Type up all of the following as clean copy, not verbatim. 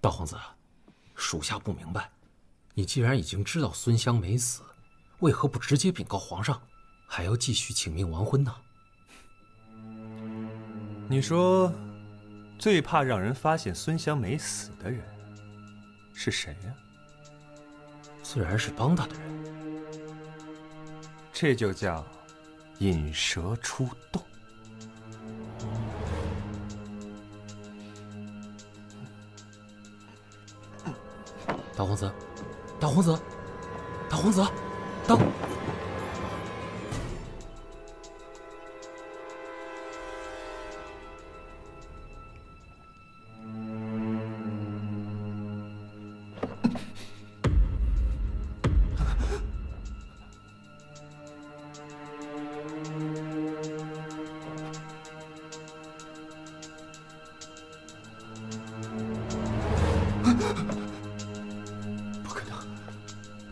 大皇子，属下不明白，你既然已经知道孙香没死，为何不直接禀告皇上，还要继续请命完婚呢？你说，最怕让人发现孙香没死的人是谁呀？自然是帮他的人。这就叫引蛇出洞。大皇子，大皇子，大皇子，大。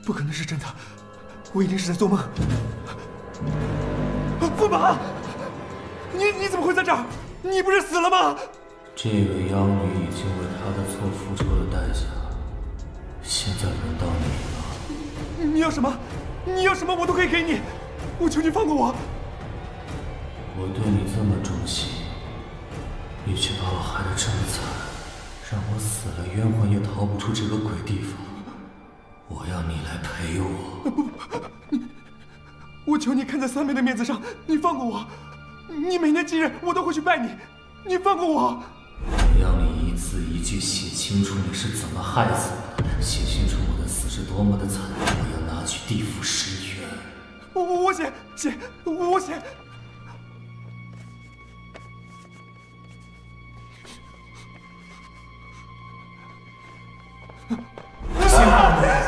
不可能是真的，我一定是在做梦。驸马，你怎么会在这儿？你不是死了吗？这位妖女已经为她的错付出了代价，现在轮到你了。你要什么？你要什么我都可以给你，我求你放过我。我对你这么忠心，你却把我害得这么惨，让我死了冤魂也逃不出这个鬼地方。我要你来陪我。不，我求你看在三妹的面子上，你放过我。你每年忌日我都会去拜你，你放过我。我要你一字一句写清楚你是怎么害死我的，写清楚我的死是多么的惨，我要拿去地府申冤。我写。写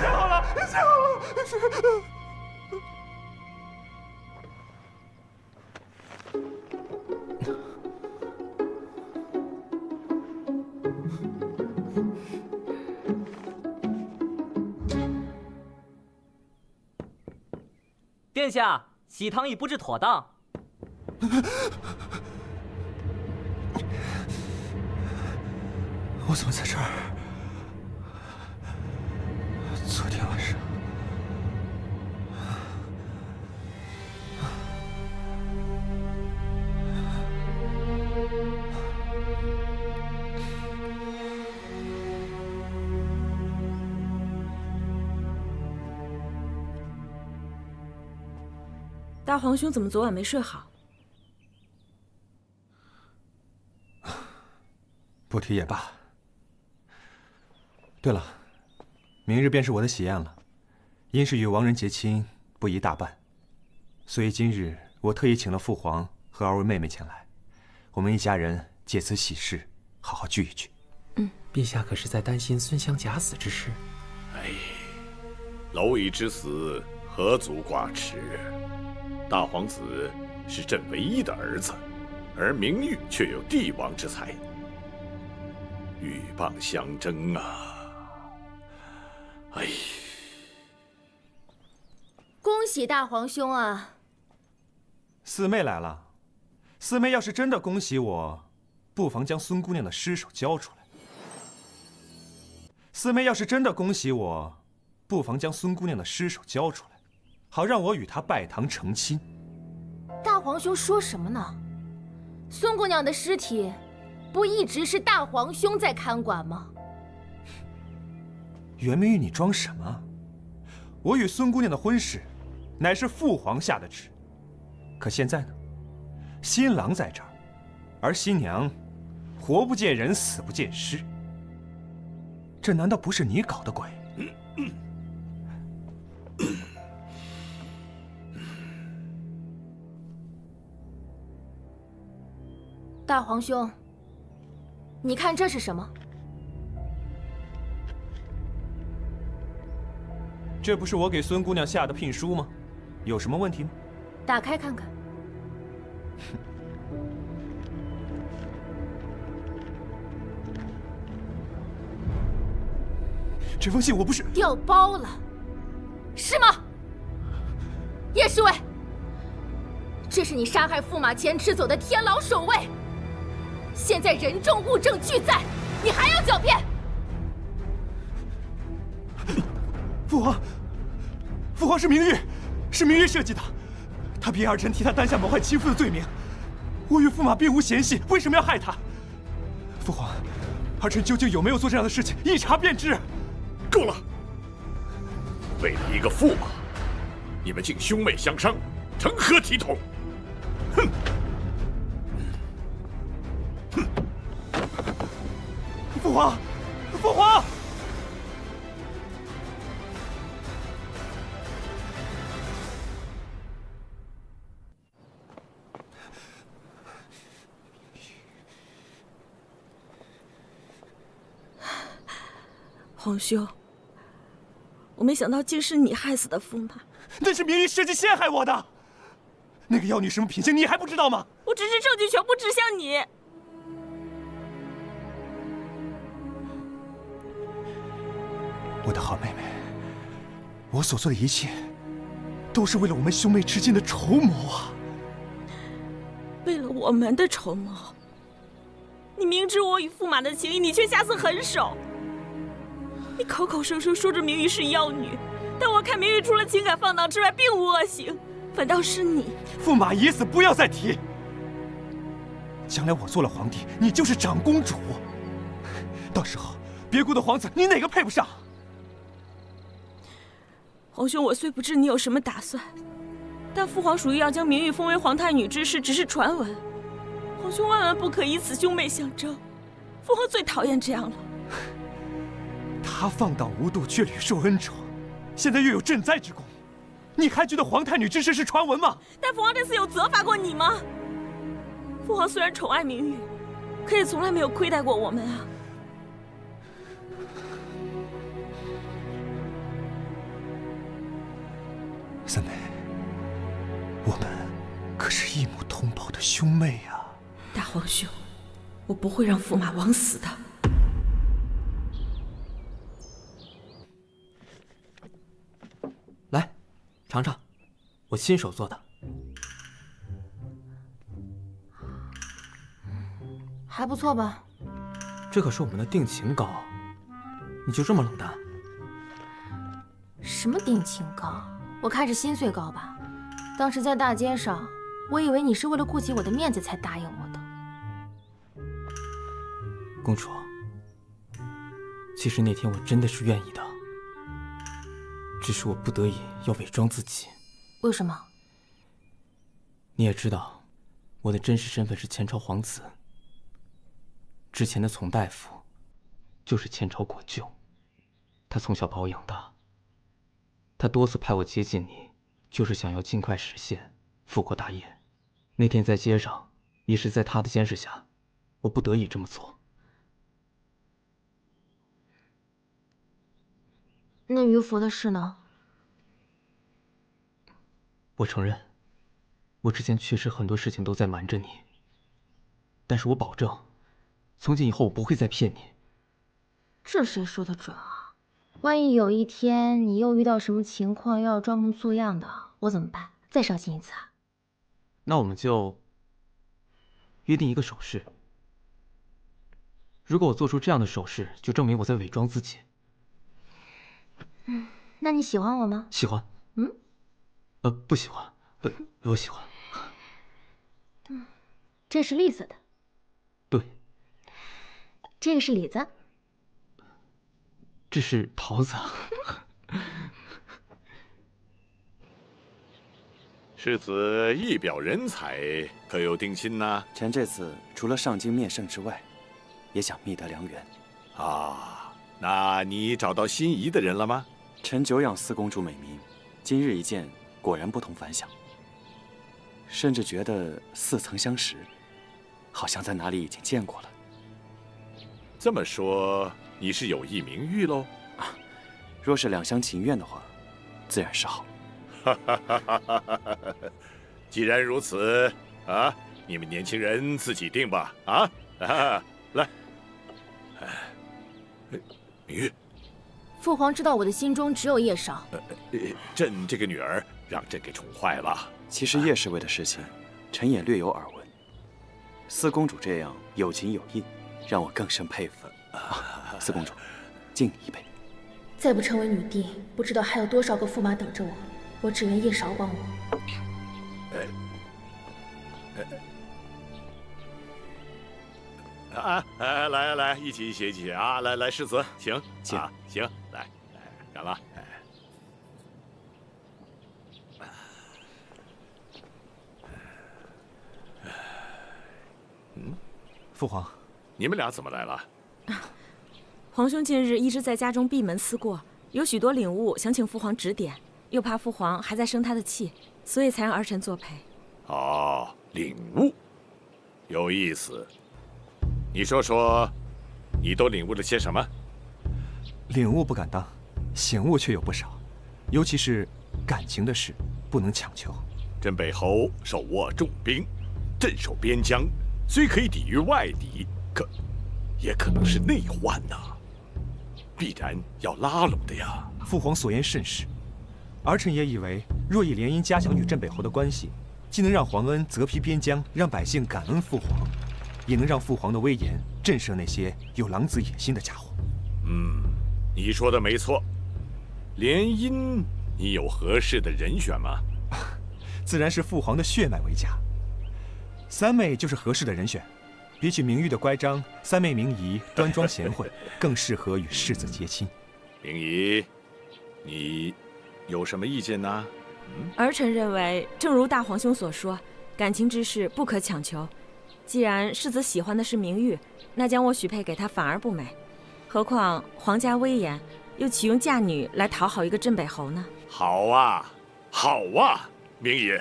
好了。殿下，喜糖已布置妥当。我怎么在这儿？昨天晚上，大皇兄怎么昨晚没睡好？不提也罢。对了，明日便是我的喜宴了，因是与亡人结亲，不宜大办，所以今日我特意请了父皇和二位妹妹前来，我们一家人借此喜事，好好聚一聚。陛下可是在担心孙香假死之事？哎，蝼蚁之死何足挂齿？大皇子是朕唯一的儿子，而明玉却有帝王之才，鹬蚌相争啊！哎，恭喜大皇兄啊！四妹来了，四妹要是真的恭喜我，不妨将孙姑娘的尸首交出来。四妹要是真的恭喜我，不妨将孙姑娘的尸首交出来，好让我与她拜堂成亲。大皇兄说什么呢？孙姑娘的尸体，不一直是大皇兄在看管吗？袁明玉，你装什么？我与孙姑娘的婚事，乃是父皇下的旨。可现在呢，新郎在这儿，而新娘活不见人，死不见尸。这难道不是你搞的鬼？大皇兄，你看这是什么？这不是我给孙姑娘下的聘书吗？有什么问题吗？打开看看。这封信我不是调包了，是吗？叶侍卫，这是你杀害驸马前吃走的天牢守卫。现在人证物证俱在，你还要狡辩？父皇是明玉，是明玉设计的。他逼儿臣替他担下谋害亲父的罪名。我与驸马并无嫌隙，为什么要害他？父皇，儿臣究竟有没有做这样的事情，一查便知。够了！为了一个驸马，你们竟兄妹相伤，成何体统？哼！父皇，父皇！皇兄，我没想到竟是你害死的驸马。那是明玉设计陷害我的。那个妖女什么品性，你还不知道吗？我只是证据全部指向你。我的好妹妹，我所做的一切，都是为了我们兄妹之间的筹谋啊！为了我们的筹谋，你明知我与驸马的情谊，你却下此狠手。你口口声声说着明玉是妖女，但我看明玉除了情感放荡之外，并无恶行，反倒是你。驸马已死，不要再提。将来我做了皇帝，你就是长公主，到时候别国的皇子，你哪个配不上？皇兄，我虽不知你有什么打算，但父皇属意要将明玉封为皇太女之事，只是传闻。皇兄万万不可以此兄妹相争，父皇最讨厌这样了。他放荡无度，却屡受恩宠，现在又有赈灾之功，你还觉得皇太女之事是传闻吗？但父皇这次有责罚过你吗？父皇虽然宠爱明玉，可也从来没有亏待过我们啊。三妹，我们可是一母同胞的兄妹啊！大皇兄，我不会让驸马枉死的。来，尝尝，我亲手做的。还不错吧？这可是我们的定情膏，你就这么冷淡？什么定情膏？我看是心碎膏吧。当时在大街上，我以为你是为了顾及我的面子才答应我的。公主，其实那天我真的是愿意的，只是我不得已要伪装自己。为什么？你也知道，我的真实身份是前朝皇子。之前的丛大夫，就是前朝国舅，他从小把我养大。他多次派我接近你，就是想要尽快实现复国大业。那天在街上，也是在他的监视下，我不得已这么做。那于佛的事呢？我承认，我之前确实很多事情都在瞒着你，但是我保证，从今以后我不会再骗你。这谁说的准啊？万一有一天你又遇到什么情况要装模作样的，我怎么办？再伤心一次啊？那我们就约定一个手势。如果我做出这样的手势，就证明我在伪装自己。那你喜欢我吗？喜欢。不喜欢。我喜欢。这是绿色的。对。这个是李子。这是桃子。世子一表人才，可有定心呐？臣这次除了上京面圣之外，也想觅得良缘。啊，那你找到心仪的人了吗？臣久仰四公主美名，今日一见，果然不同凡响。甚至觉得似曾相识，好像在哪里已经见过了。这么说，你是有意明玉喽？啊，若是两厢情愿的话，自然是好。既然如此，啊，你们年轻人自己定吧。来，明玉，父皇知道我的心中只有叶少。朕这个女儿让朕给宠坏了。其实叶侍卫的事情，臣也略有耳闻。四公主这样有情有义，让我更甚佩服。四公主，敬你一杯。再不成为女帝，不知道还有多少个驸马等着我。我只愿叶少帮我。来，一起啊！来，世子，请，请啊，行，来，干了。父皇，你们俩怎么来了？皇兄近日一直在家中闭门思过，有许多领悟，想请父皇指点，又怕父皇还在生他的气，所以才让儿臣作陪。哦，领悟，有意思。你说说，你都领悟了些什么？领悟不敢当，醒悟却有不少，尤其是感情的事，不能强求。镇北侯手握重兵，镇守边疆，虽可以抵御外敌，也可能是内患呐，必然要拉拢的呀。父皇所言甚是，儿臣也以为，若以联姻加强与镇北侯的关系，既能让皇恩泽披边疆，让百姓感恩父皇，也能让父皇的威严震慑那些有狼子野心的家伙。你说的没错。联姻，你有合适的人选吗？自然是父皇的血脉为佳。三妹就是合适的人选。比起明玉的乖张，三妹明仪端庄贤惠，更适合与世子结亲。明仪，你有什么意见呢？儿臣认为，正如大皇兄所说，感情之事不可强求。既然世子喜欢的是明玉，那将我许配给他反而不美。何况皇家威严，又岂用嫁女来讨好一个镇北侯呢？好啊，明仪，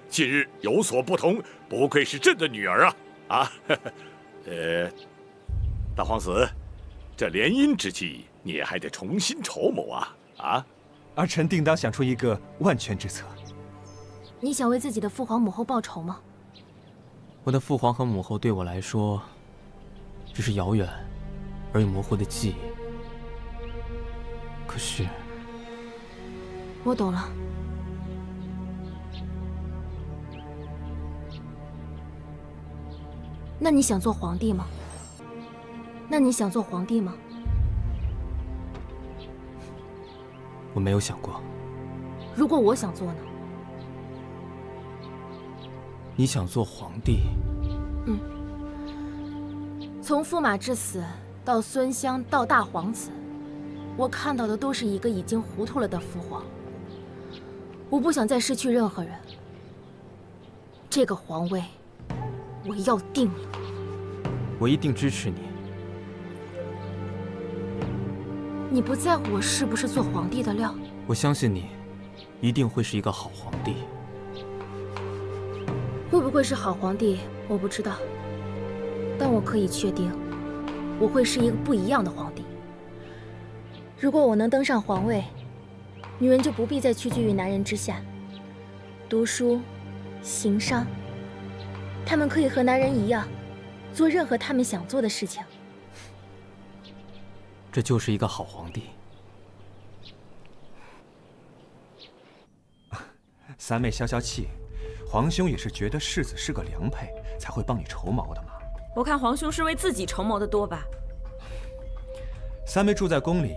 近日有所不同，不愧是朕的女儿啊！大皇子，这联姻之计，你也还得重新筹谋啊！儿臣定当想出一个万全之策。你想为自己的父皇母后报仇吗？我的父皇和母后对我来说，只是遥远而又模糊的记忆。可是，我懂了。那你想做皇帝吗？我没有想过。如果我想做呢？你想做皇帝？从驸马至死，到孙湘，到大皇子，我看到的都是一个已经糊涂了的父皇。我不想再失去任何人。这个皇位，我要定了。我一定支持你。你不在乎我是不是做皇帝的料？我相信你，一定会是一个好皇帝。会不会是好皇帝，我不知道。但我可以确定，我会是一个不一样的皇帝。如果我能登上皇位，女人就不必再屈居于男人之下。读书、行商，她们可以和男人一样，做任何他们想做的事情。这就是一个好皇帝。三妹消消气，皇兄也是觉得世子是个良配，才会帮你筹谋的嘛。我看皇兄是为自己筹谋的多吧。三妹住在宫里，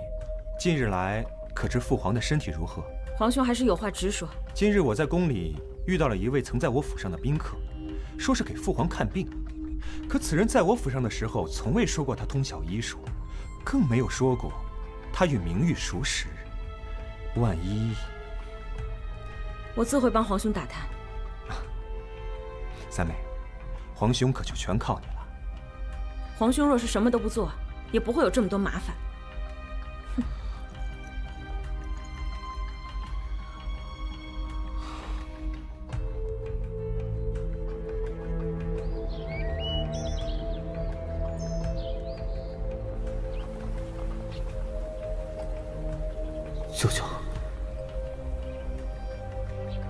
近日来可知父皇的身体如何？皇兄还是有话直说。今日我在宫里遇到了一位曾在我府上的宾客，说是给父皇看病，可此人在我府上的时候，从未说过他通晓医术，更没有说过他与明玉熟识。万一……我自会帮皇兄打探。三妹，皇兄可就全靠你了。皇兄若是什么都不做，也不会有这么多麻烦。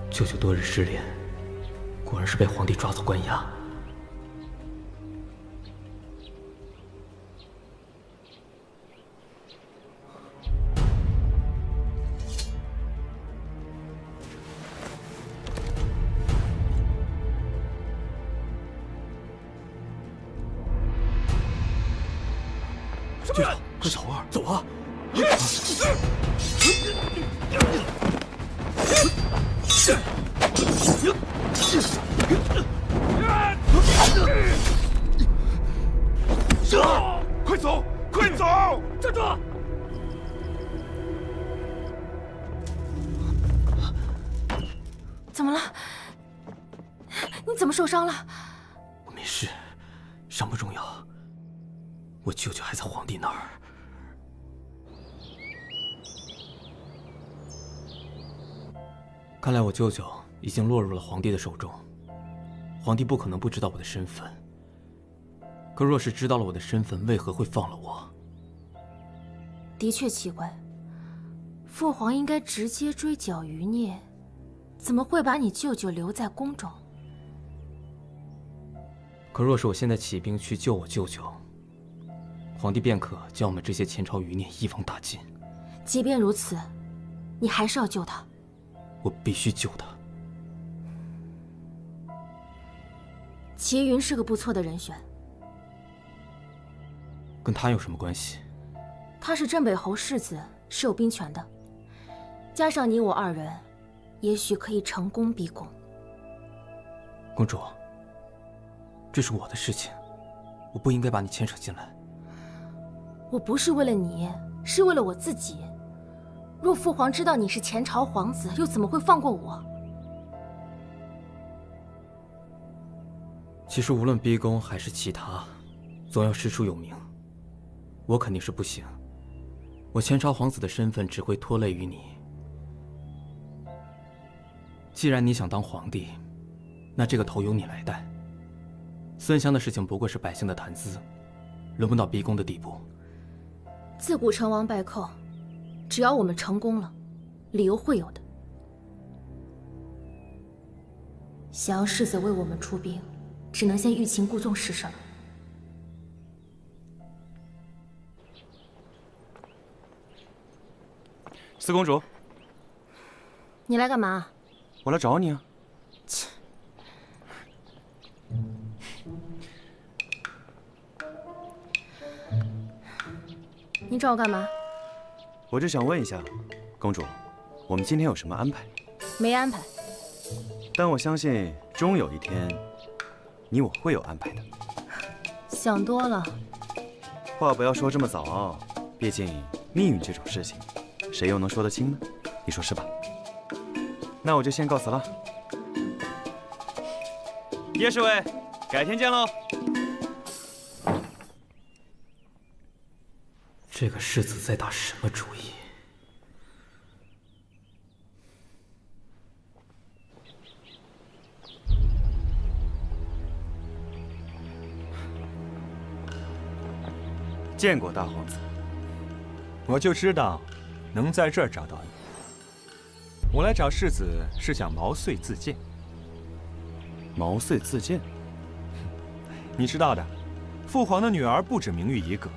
舅舅多日失联，果然是被皇帝抓走关押。什么人？快走啊！走啊！快走！快走！站住！怎么了？你怎么受伤了？我没事，伤不重要。我舅舅还在皇帝那儿。看来我舅舅已经落入了皇帝的手中，皇帝不可能不知道我的身份。可若是知道了我的身份，为何会放了我？的确奇怪，父皇应该直接追剿余孽，怎么会把你舅舅留在宫中？可若是我现在起兵去救我舅舅，皇帝便可将我们这些前朝余孽一网打尽。即便如此，你还是要救他。我必须救他。齐云是个不错的人选。跟他有什么关系？他是镇北侯世子，是有兵权的。加上你我二人，也许可以成功逼宫。公主，这是我的事情，我不应该把你牵扯进来。我不是为了你，是为了我自己。若父皇知道你是前朝皇子，又怎么会放过我？其实无论逼宫还是其他，总要师出有名。我肯定是不行，我前朝皇子的身份只会拖累于你。既然你想当皇帝，那这个头由你来戴。孙湘的事情不过是百姓的谈资，轮不到逼宫的地步。自古成王败寇，只要我们成功了，理由会有的。想要世子为我们出兵，只能先欲擒故纵试试了。四公主，你来干嘛？我来找你啊。切！你找我干嘛？我就想问一下，公主，我们今天有什么安排？没安排。但我相信，终有一天，你我会有安排的。想多了。话不要说这么早，毕竟命运这种事情，谁又能说得清呢？你说是吧？那我就先告辞了。叶侍卫，改天见喽。这个世子在打什么主意？见过大皇子。我就知道能在这儿找到你。我来找世子是想毛遂自荐。毛遂自荐？你知道的，父皇的女儿不止明玉一个。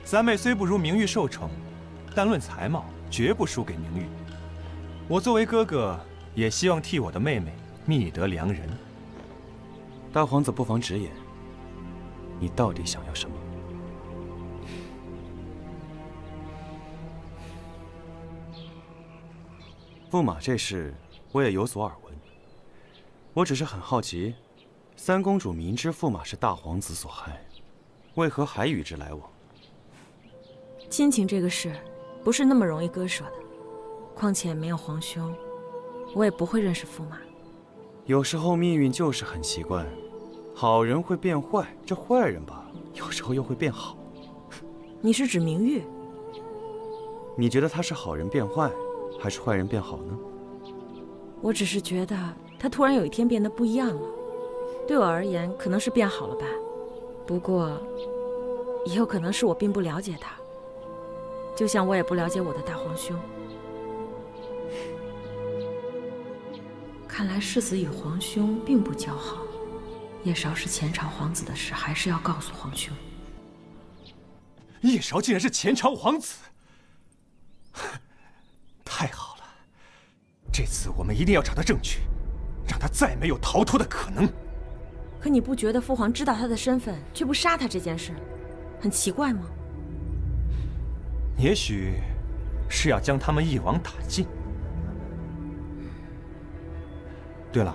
三妹虽不如明玉受宠，但论才貌，绝不输给明玉。我作为哥哥，也希望替我的妹妹觅得良人。大皇子不妨直言，你到底想要什么？驸马这事我也有所耳闻，我只是很好奇，三公主明知驸马是大皇子所害，为何还与之来往？亲情这个事，不是那么容易割舍的。况且没有皇兄，我也不会认识驸马。有时候命运就是很奇怪，好人会变坏，这坏人吧，有时候又会变好。你是指明玉？你觉得他是好人变坏，还是坏人变好呢？我只是觉得他突然有一天变得不一样了，对我而言可能是变好了吧。不过，也有可能是我并不了解他，就像我也不了解我的大皇兄。看来世子与皇兄并不交好，叶韶是前朝皇子的事，还是要告诉皇兄。叶韶竟然是前朝皇子，太好了！这次我们一定要找到证据，让他再没有逃脱的可能。可你不觉得父皇知道他的身份却不杀他这件事，很奇怪吗？也许是要将他们一网打尽。对了，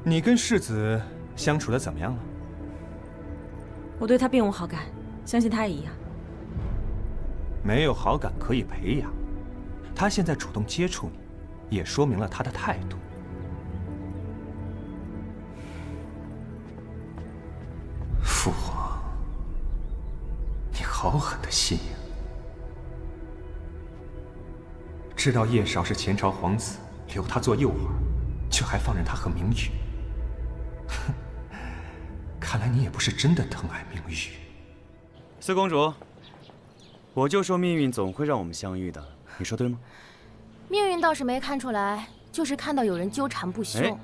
你跟世子相处的怎么样了？我对他并无好感，相信他也一样。没有好感可以培养，他现在主动接触你，也说明了他的态度。父皇，你好狠的心呀！知道叶韶是前朝皇子，留他做诱饵，却还放任他和明玉。哼，看来你也不是真的疼爱明玉。四公主，我就说命运总会让我们相遇的，你说对吗？命运倒是没看出来，就是看到有人纠缠不休。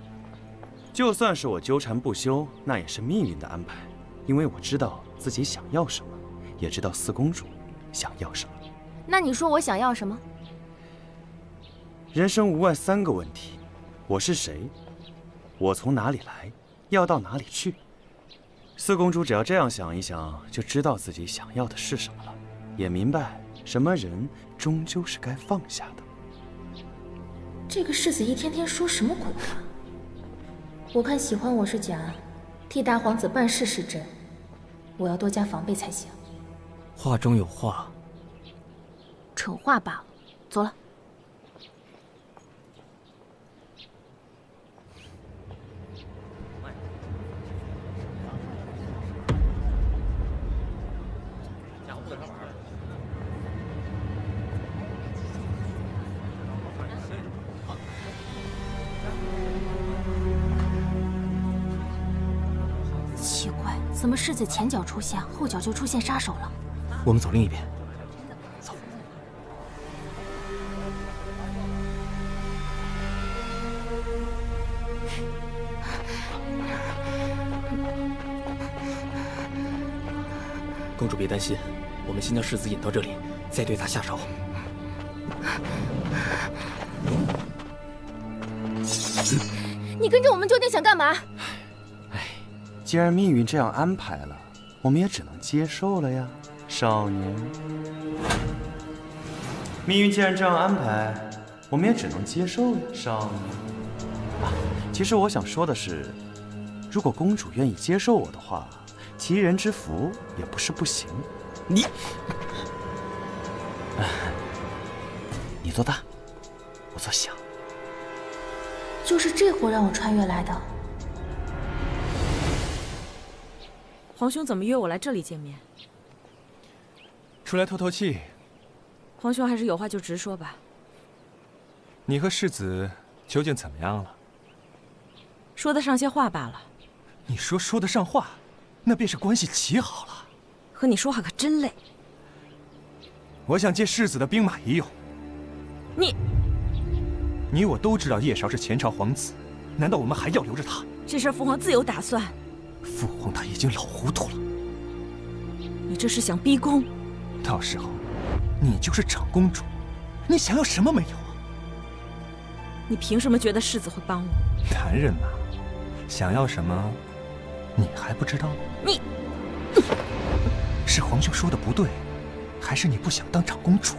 就算是我纠缠不休，那也是命运的安排，因为我知道自己想要什么，也知道四公主想要什么。那你说我想要什么？人生无外3个问题：我是谁？我从哪里来？要到哪里去？四公主只要这样想一想，就知道自己想要的是什么了，也明白什么人终究是该放下的。这个世子一天天说什么鬼话？我看喜欢我是假，替大皇子办事是真，我要多加防备才行。话中有话，丑话罢了。走了。奇怪，怎么世子前脚出现，后脚就出现杀手了？我们走另一边。走。公主别担心，我们先将世子引到这里，再对他下手。你跟着我们究竟想干嘛？既然命运这样安排了，我们也只能接受了呀，少年。命运既然这样安排，我们也只能接受呀，少年。啊，其实我想说的是，如果公主愿意接受我的话，其人之福也不是不行。你做大，我做小。就是这货让我穿越来的。皇兄怎么约我来这里见面？出来透透气。皇兄还是有话就直说吧。你和世子究竟怎么样了？说得上些话罢了。你说得上话，那便是关系极好了。和你说话可真累。我想借世子的兵马一用。你我都知道叶韶是前朝皇子，难道我们还要留着他？这事父皇自有打算。父皇他已经老糊涂了。你这是想逼宫？到时候，你就是长公主，你想要什么没有啊？你凭什么觉得世子会帮我？男人嘛，想要什么，你还不知道吗？你，是皇兄说的不对，还是你不想当长公主啊？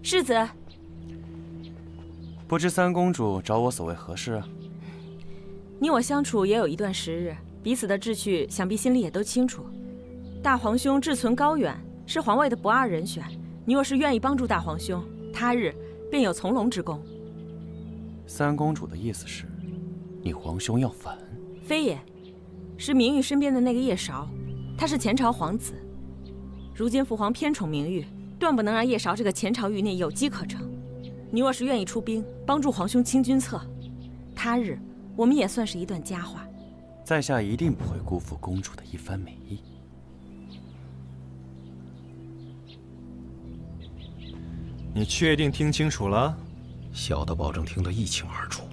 世子，不知三公主找我所谓何事啊？你我相处也有一段时日，彼此的志趣想必心里也都清楚。大皇兄志存高远，是皇位的不二人选。你若是愿意帮助大皇兄，他日便有从龙之功。三公主的意思是，你皇兄要反？非也，是明玉身边的那个叶韶，他是前朝皇子。如今父皇偏宠明玉，断不能让叶韶这个前朝余孽有机可乘。你若是愿意出兵帮助皇兄清君侧，他日我们也算是一段佳话。在下一定不会辜负公主的一番美意。你确定听清楚了？小的保证听得一清二楚。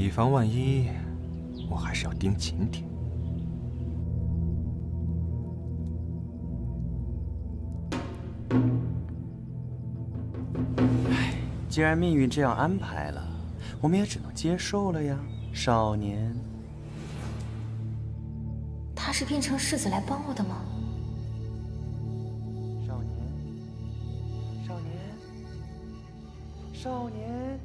以防万一，我还是要盯紧点。既然命运这样安排了，我们也只能接受了呀，少年。他是变成世子来帮我的吗？少年，少年，少年。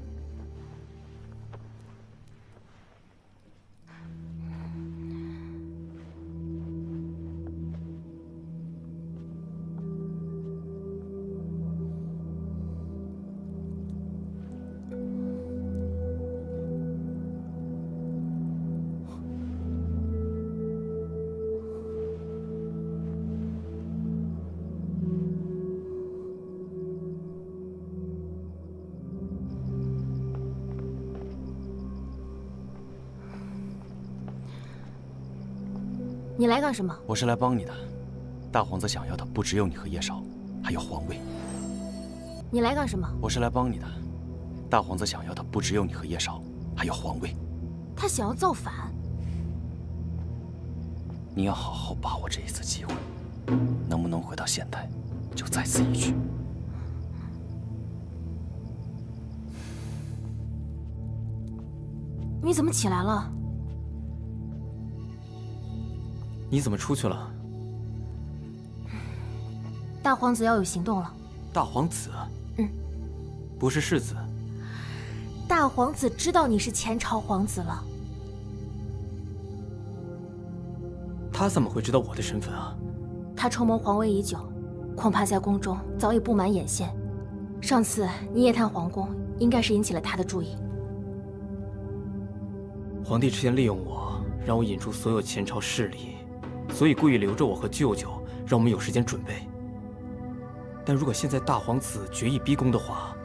你来干什么？我是来帮你的。大皇子想要的不只有你和叶绍，还有皇位。你来干什么？我是来帮你的。大皇子想要的不只有你和叶绍，还有皇位。他想要造反。你要好好把握这一次机会，能不能回到现代，就在此一举。你怎么起来了？你怎么出去了？大皇子要有行动了。大皇子？嗯，不是世子。大皇子知道你是前朝皇子了。他怎么会知道我的身份啊？他筹谋皇位已久，恐怕在宫中早已布满眼线。上次你夜探皇宫，应该是引起了他的注意。皇帝之前利用我，让我引出所有前朝势力，所以故意留着我和舅舅，让我们有时间准备。但如果现在大皇子决意逼宫的话，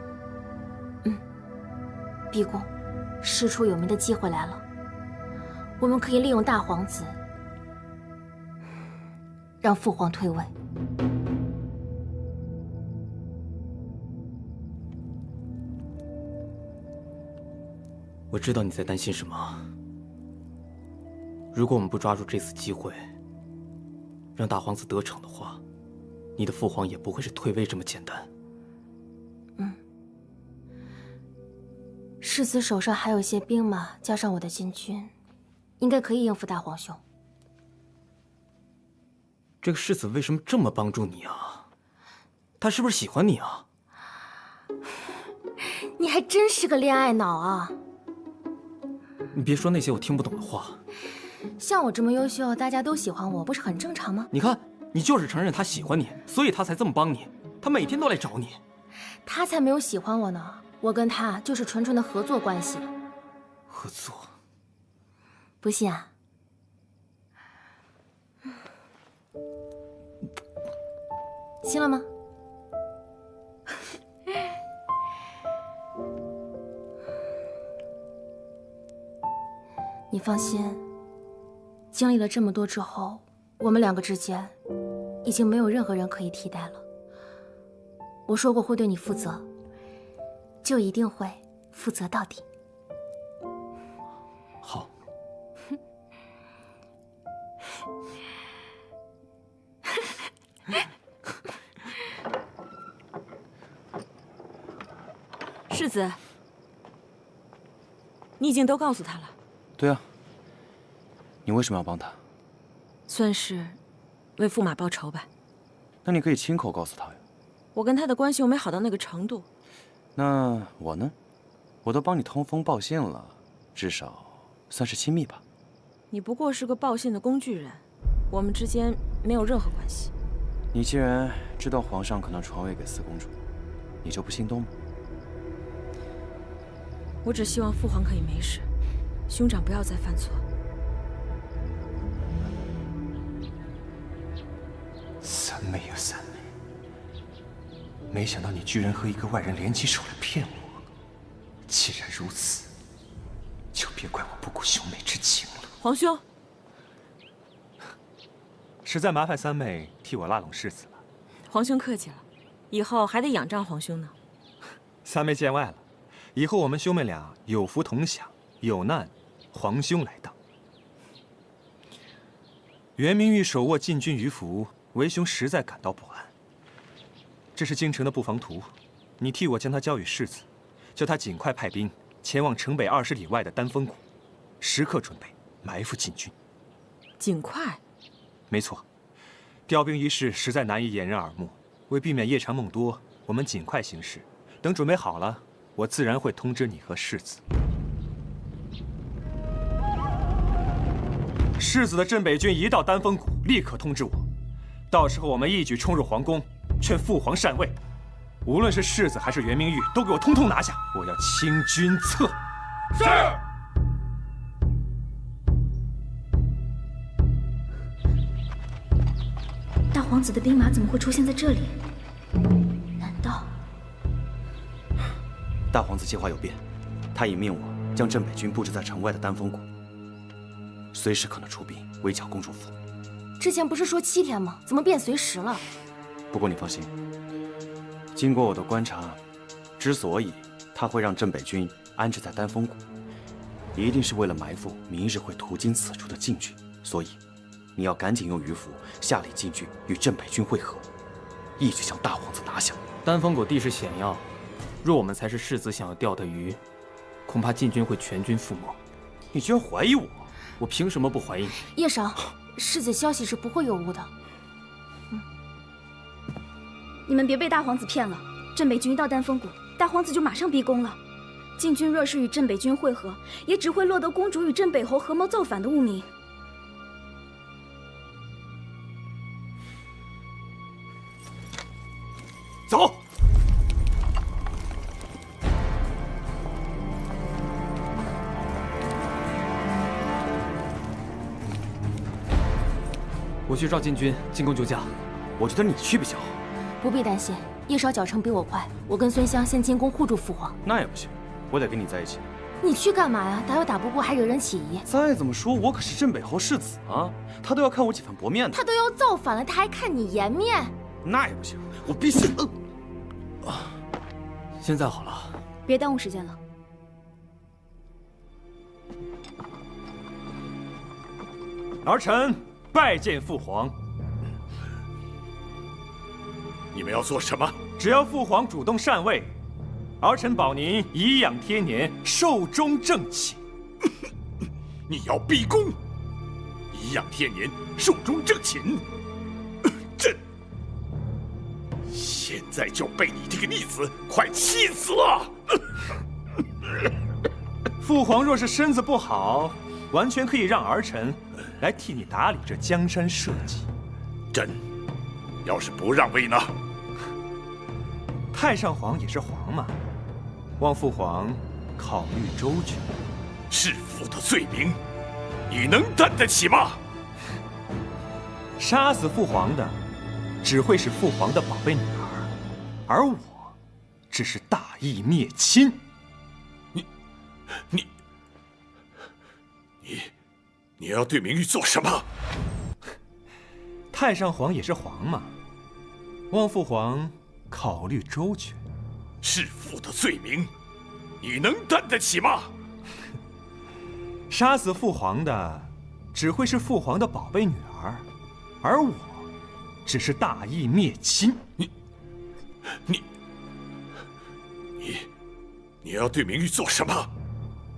逼宫，师出有名的机会来了。我们可以利用大皇子，让父皇退位。我知道你在担心什么。如果我们不抓住这次机会，让大皇子得逞的话，你的父皇也不会是退位这么简单。世子手上还有一些兵马，加上我的禁军，应该可以应付大皇兄。这个世子为什么这么帮助你啊？他是不是喜欢你啊？你还真是个恋爱脑啊！你别说那些我听不懂的话。像我这么优秀，大家都喜欢我，不是很正常吗？你看，你就是承认他喜欢你，所以他才这么帮你。他每天都来找你。他才没有喜欢我呢，我跟他就是纯纯的合作关系。合作？不信啊？信了吗？你放心，经历了这么多之后，我们两个之间已经没有任何人可以替代了。我说过会对你负责，就一定会负责到底。好。世子，你已经都告诉他了。对啊，你为什么要帮他？算是为驸马报仇吧。那你可以亲口告诉他呀。我跟他的关系又没好到那个程度。那我呢？我都帮你通风报信了，至少算是亲密吧。你不过是个报信的工具人，我们之间没有任何关系。你既然知道皇上可能传位给四公主，你就不心动吗？我只希望父皇可以没事，兄长不要再犯错。三妹呀，三妹，没想到你居然和一个外人联起手来骗我。既然如此，就别怪我不顾兄妹之情了。皇兄，实在麻烦三妹替我拉拢世子了。皇兄客气了，以后还得仰仗皇兄呢。三妹见外了，以后我们兄妹俩有福同享，有难，皇兄来当。袁明玉手握禁军鱼符，为兄实在感到不安。这是京城的布防图，你替我将它交与世子，叫他尽快派兵前往城北20里外的丹峰谷，时刻准备埋伏禁军。尽快。没错，调兵一事实在难以掩人耳目，为避免夜长梦多，我们尽快行事。等准备好了，我自然会通知你和世子。世子的镇北军一到丹峰谷，立刻通知我，到时候我们一举冲入皇宫，劝父皇禅位。无论是世子还是袁明玉，都给我通通拿下！我要清君侧。是。大皇子的兵马怎么会出现在这里？难道大皇子计划有变？他已命我将镇北军布置在城外的丹峰谷，随时可能出兵围剿公主府。之前不是说7天吗？怎么变随时了？不过你放心，经过我的观察，之所以他会让镇北军安置在丹峰谷，一定是为了埋伏明日会途经此处的禁军。所以，你要赶紧用鱼符下令禁军与镇北军会合，一举将大皇子拿下。丹峰谷地势险要，若我们才是世子想要钓的鱼，恐怕禁军会全军覆没。你居然怀疑我？我凭什么不怀疑你？叶少，世子消息是不会有误的。你们别被大皇子骗了，镇北军一到丹峰谷，大皇子就马上逼宫了。禁军若是与镇北军会合，也只会落得公主与镇北侯合谋造反的污名。走。我去召禁军进宫救驾。我觉得你去比较好。不必担心，叶少脚程比我快，我跟孙香先进宫护住父皇。那也不行，我得跟你在一起。你去干嘛呀？打又打不过，还惹人起疑。再怎么说，我可是镇北侯世子啊，他都要看我几分薄面的。他都要造反了，他还看你颜面？那也不行，我必须。现在好了，别耽误时间了。儿臣拜见父皇。你们要做什么？只要父皇主动禅位，儿臣保您颐养天年，寿终正寝。你要逼宫，颐养天年，寿终正寝。朕现在就被你这个逆子快气死了！父皇若是身子不好，完全可以让儿臣来替你打理这江山社稷。朕要是不让位呢？太上皇也是皇嘛，望父皇考虑周全。弑父的罪名，你能担得起吗？杀死父皇的，只会是父皇的宝贝女儿，而我，只是大义灭亲。你要对明玉做什么？太上皇也是皇嘛，望父皇考虑周全。弑父的罪名，你能担得起吗？杀死父皇的，只会是父皇的宝贝女儿，而我，只是大义灭亲。你要对明玉做什么？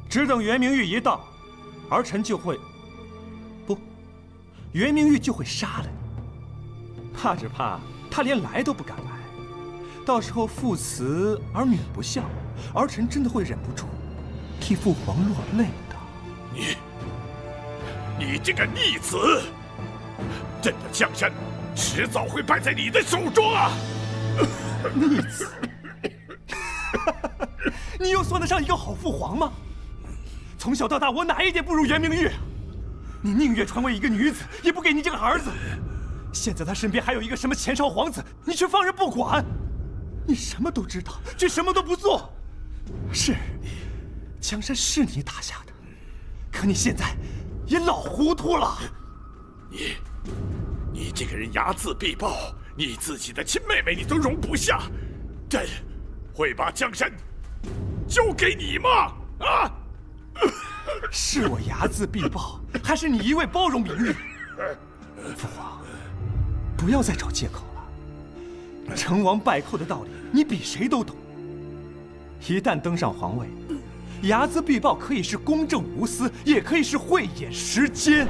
只等袁明玉一到，儿臣就会，不，袁明玉就会杀了你。怕只怕他连来都不敢来，到时候父慈而女不孝，儿臣真的会忍不住替父皇落泪的。你这个逆子！朕的江山迟早会败在你的手中啊！逆子！你又算得上一个好父皇吗？从小到大，我哪一点不如袁明玉？你宁愿传为一个女子，也不给你这个儿子。现在他身边还有一个什么前朝皇子，你却放任不管。你什么都知道，却什么都不做。是，江山是你打下的，可你现在也老糊涂了。你这个人睚眦必报，你自己的亲妹妹你都容不下，朕会把江山交给你吗？啊！是我睚眦必报，还是你一味包容明玉？父皇，不要再找借口了。成王败寇的道理，你比谁都懂。一旦登上皇位，睚眦必报可以是公正无私，也可以是慧眼识奸。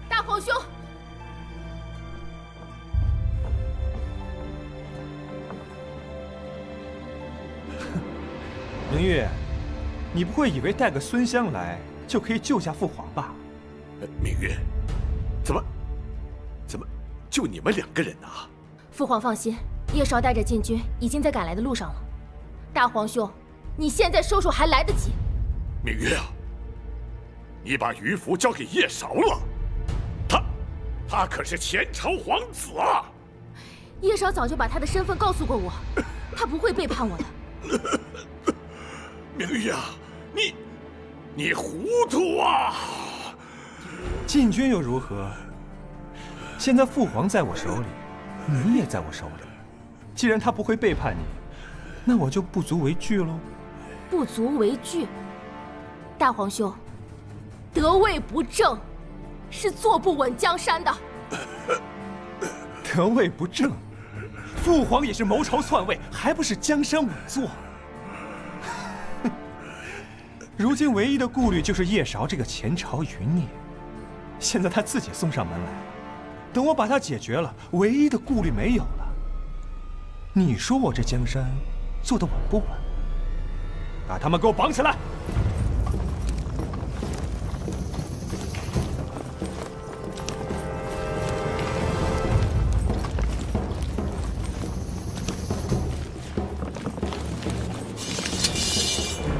大皇兄，明玉，你不会以为带个孙香来就可以救下父皇吧？明玉，怎么就你们2个人啊？父皇放心，叶韶带着禁军已经在赶来的路上了。大皇兄，你现在收手还来得及。明玉啊，你把于福交给叶韶了，他可是前朝皇子啊！叶韶早就把他的身份告诉过我，他不会背叛我的。明玉啊，你糊涂啊！禁军又如何？现在父皇在我手里，你也在我手里。既然他不会背叛你，那我就不足为惧喽。不足为惧？大皇兄，得位不正，是坐不稳江山的。得位不正，父皇也是谋朝篡位，还不是江山稳坐？如今唯一的顾虑就是叶韶这个前朝余孽，现在他自己送上门来了。等我把他解决了，唯一的顾虑没有了。你说我这江山做得稳不稳？把他们给我绑起来！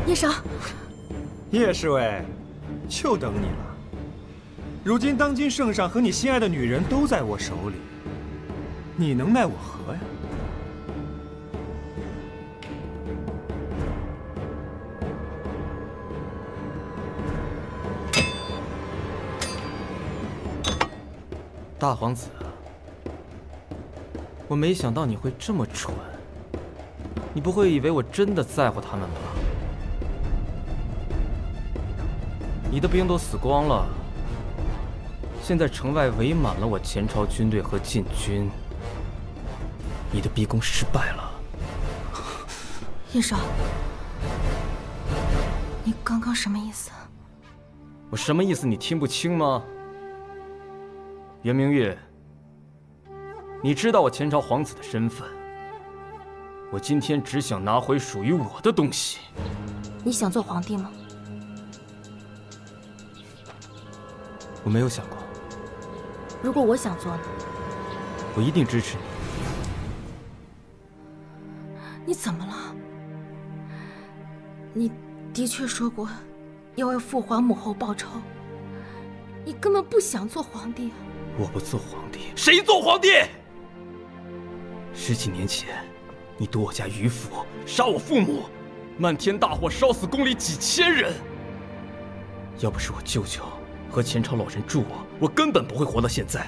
叶韶，叶侍卫，就等你了。如今当今圣上和你心爱的女人都在我手里，你能奈我何呀？大皇子，我没想到你会这么蠢。你不会以为我真的在乎他们吧？你的兵都死光了。现在城外围满了我前朝军队和禁军，你的逼宫失败了。叶韶，你刚刚什么意思？我什么意思？你听不清吗？袁明玉，你知道我前朝皇子的身份，我今天只想拿回属于我的东西。你想做皇帝吗？我没有想过。如果我想做呢？我一定支持你。你怎么了？你的确说过要为父皇母后报仇，你根本不想做皇帝啊！我不做皇帝，谁做皇帝？10几年前，你夺我家余府，杀我父母，漫天大火烧死宫里几千人。要不是我舅舅和前朝老人助我根本不会活到现在。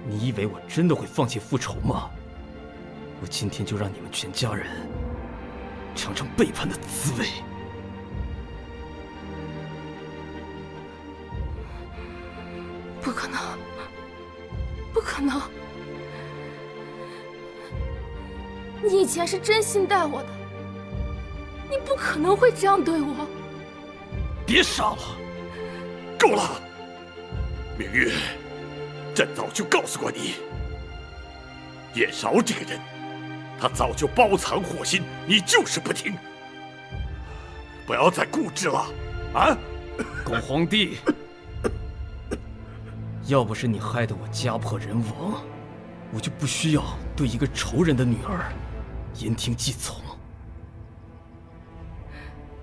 你以为我真的会放弃复仇吗？我今天就让你们全家人尝尝背叛的滋味。不可能，不可能！你以前是真心待我的，你不可能会这样对我。别傻了，够了！明玉，朕早就告诉过你，叶韶这个人，他早就包藏祸心，你就是不听。不要再固执了，啊！狗皇帝，要不是你害得我家破人亡，我就不需要对一个仇人的女儿言听计从。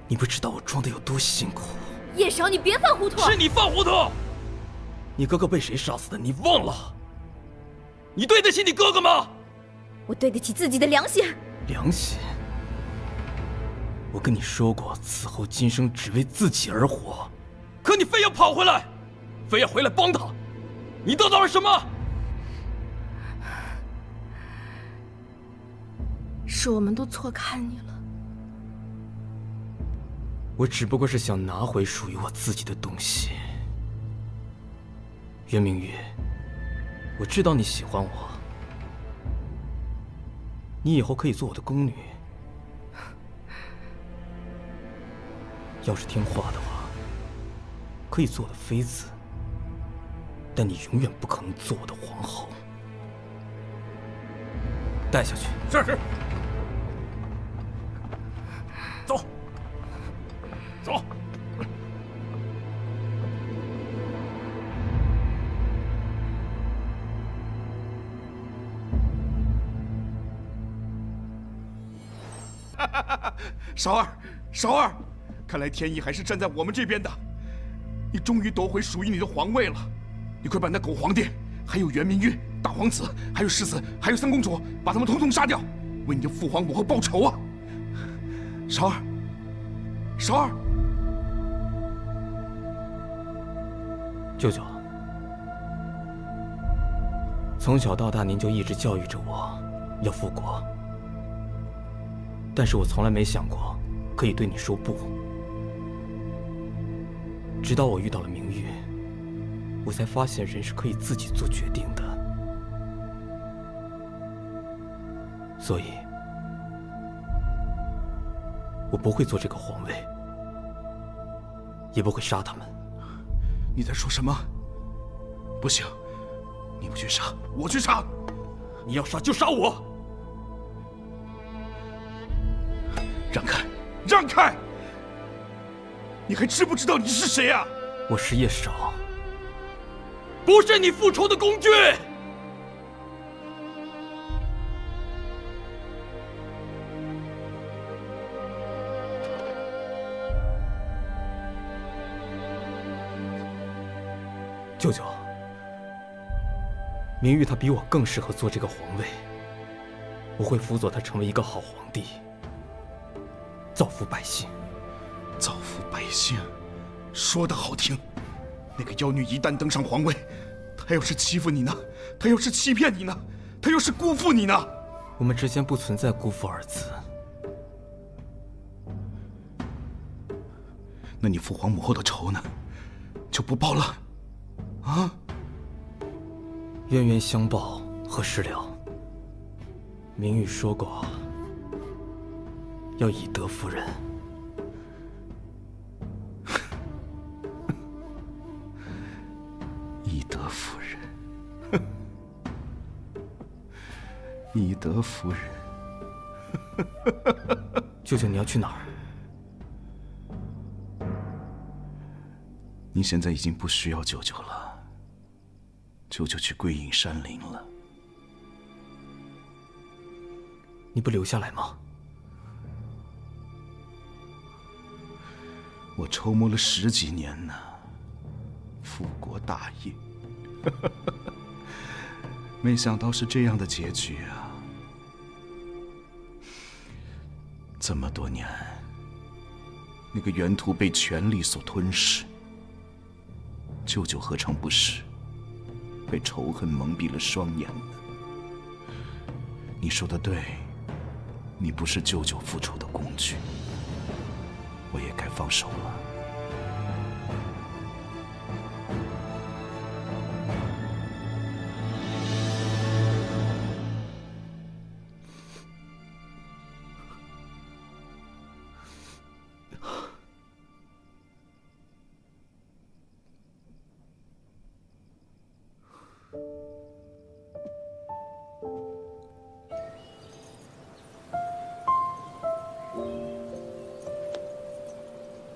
你不知道我装的有多辛苦。叶韶，你别犯糊涂！是你犯糊涂！你哥哥被谁杀死的？你忘了？你对得起你哥哥吗？我对得起自己的良心。良心？我跟你说过，此后今生只为自己而活，可你非要跑回来，非要回来帮他，你得到了什么？是我们都错看你了。我只不过是想拿回属于我自己的东西。袁明玉，我知道你喜欢我，你以后可以做我的宫女。要是听话的话，可以做我的妃子，但你永远不可能做我的皇后。带下去。是。走。走。韶儿，韶儿，看来天意还是站在我们这边的。你终于夺回属于你的皇位了，你快把那狗皇帝，还有袁明玉、大皇子，还有世子，还有三公主，把他们统统杀掉，为你的父皇母后报仇啊！韶儿，韶儿，舅舅，从小到大您就一直教育着我，要复国。但是我从来没想过可以对你说不。直到我遇到了明玉，我才发现人是可以自己做决定的。所以，我不会做这个皇位，也不会杀他们。你在说什么？不行，你不去杀，我去杀。你要杀就杀我。让开，让开！你还知不知道你是谁啊？我是叶少，不是你复仇的工具。舅舅，明玉他比我更适合做这个皇位，我会辅佐他成为一个好皇帝，造福百姓。造福百姓，说得好听。那个妖女一旦登上皇位，她要是欺负你呢？她要是欺骗你呢？她要是辜负你呢？我们之间不存在辜负二字。那你父皇母后的仇呢？就不报了？啊？冤冤相报何时了？明玉说过，要以德服人。以德服人，以德服人。舅舅，你要去哪儿？你现在已经不需要舅舅了，舅舅去归隐山林了。你不留下来吗？我筹谋了10几年呢，复国大业，没想到是这样的结局啊！这么多年，那个原图被权力所吞噬，舅舅何尝不是被仇恨蒙蔽了双眼呢？你说的对，你不是舅舅复仇的工具，我也该放手了。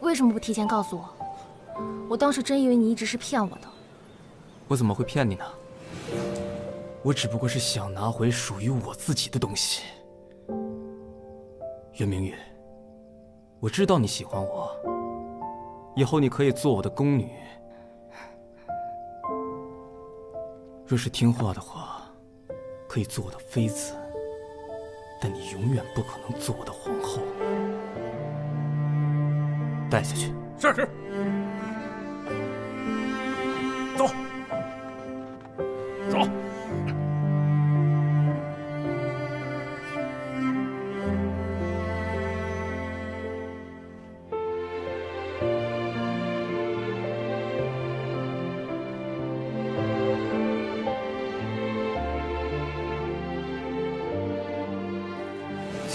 为什么不提前告诉我？我当时真以为你一直是骗我的。我怎么会骗你呢？我只不过是想拿回属于我自己的东西。袁明玉，我知道你喜欢我，以后你可以做我的宫女。若是听话的话，可以做我的妃子，但你永远不可能做我的皇后。带下去。是。走。走。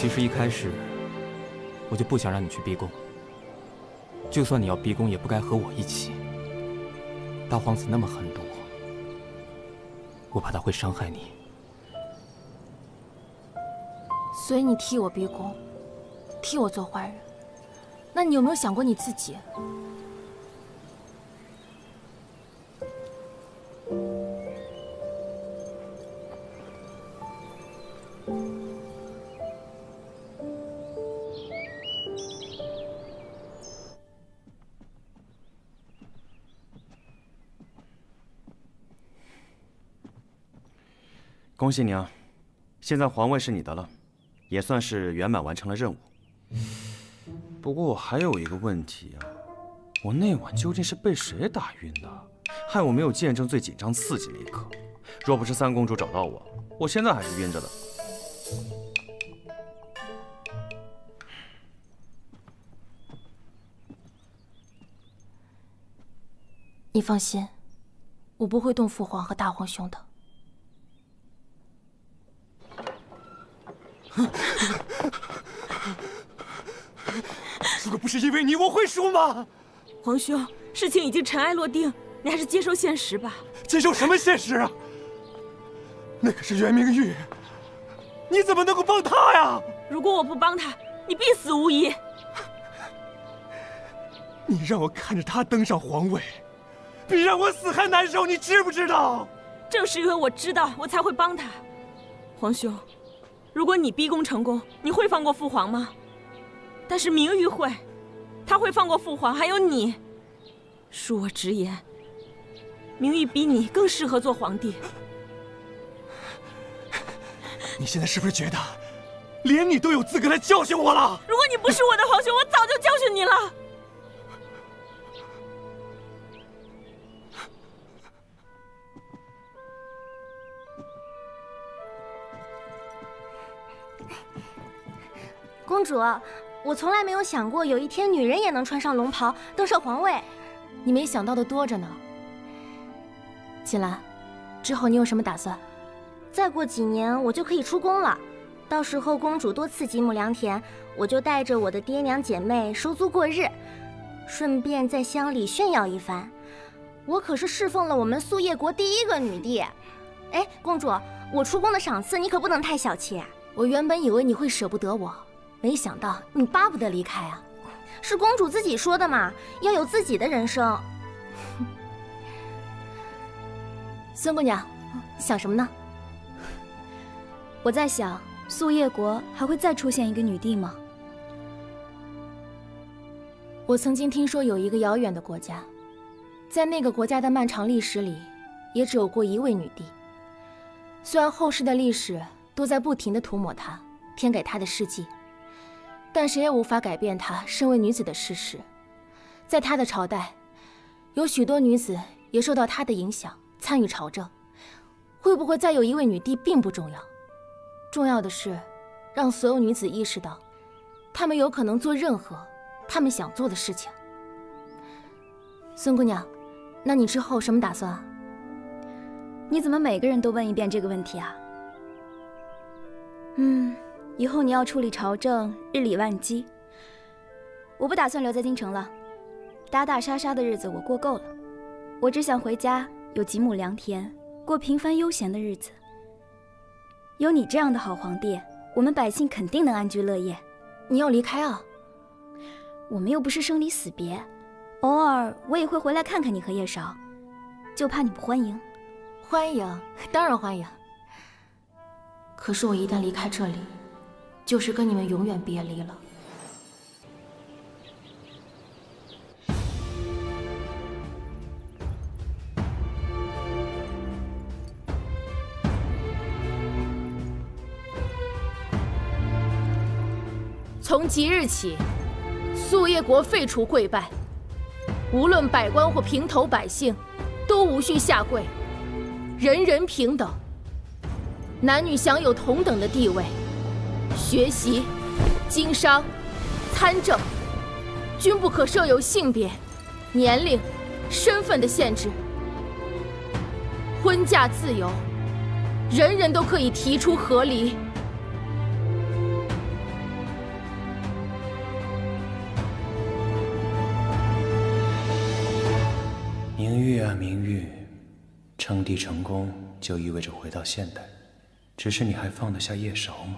其实一开始我就不想让你去逼宫，就算你要逼宫，也不该和我一起。大皇子那么狠毒，我怕他会伤害你。所以你替我逼宫，替我做坏人，那你有没有想过你自己？恭喜你啊，现在皇位是你的了，也算是圆满完成了任务。不过我还有一个问题啊，我那晚究竟是被谁打晕的，害我没有见证最紧张刺激那一刻。若不是三公主找到我，我现在还是晕着的。你放心，我不会动父皇和大皇兄的。如果不是因为你，我会输吗？皇兄，事情已经尘埃落定，你还是接受现实吧。接受什么现实啊？那可是袁明玉，你怎么能够帮他呀？如果我不帮他，你必死无疑。你让我看着他登上皇位，比让我死还难受，你知不知道？正是因为我知道，我才会帮他。皇兄，如果你逼宫成功，你会放过父皇吗？但是明玉会，他会放过父皇，还有你。恕我直言，明玉比你更适合做皇帝。你现在是不是觉得，连你都有资格来教训我了？如果你不是我的皇兄，我早就教训你了。公主，我从来没有想过有一天女人也能穿上龙袍登上皇位。你没想到的多着呢。秦岚，之后你有什么打算？再过几年我就可以出宫了，到时候公主多赐几亩良田，我就带着我的爹娘姐妹收租过日，顺便在乡里炫耀一番。我可是侍奉了我们素叶国第一个女帝。哎，公主，我出宫的赏赐你可不能太小气。我原本以为你会舍不得我，没想到你巴不得离开啊。是公主自己说的嘛，要有自己的人生。孙姑娘，想什么呢？我在想，素叶国还会再出现一个女帝吗？我曾经听说有一个遥远的国家，在那个国家的漫长历史里，也只有过一位女帝。虽然后世的历史都在不停地涂抹她，添给她的事迹，但谁也无法改变她身为女子的事实。在她的朝代，有许多女子也受到她的影响，参与朝政。会不会再有一位女帝并不重要，重要的是让所有女子意识到，她们有可能做任何她们想做的事情。孙姑娘，那你之后什么打算啊？你怎么每个人都问一遍这个问题啊？以后你要处理朝政，日理万机。我不打算留在京城了，打打杀杀的日子我过够了，我只想回家，有几亩良田，过平凡悠闲的日子。有你这样的好皇帝，我们百姓肯定能安居乐业。你要离开啊？我们又不是生离死别，偶尔我也会回来看看你和叶韶，就怕你不欢迎。欢迎，当然欢迎。可是我一旦离开这里，就是跟你们永远别离了。从即日起，素叶国废除跪拜，无论百官或平头百姓，都无需下跪，人人平等，男女享有同等的地位，学习、经商、参政，均不可设有性别、年龄、身份的限制。婚嫁自由，人人都可以提出和离。玉啊，明玉，称帝成功就意味着回到现代，只是你还放得下叶韶吗？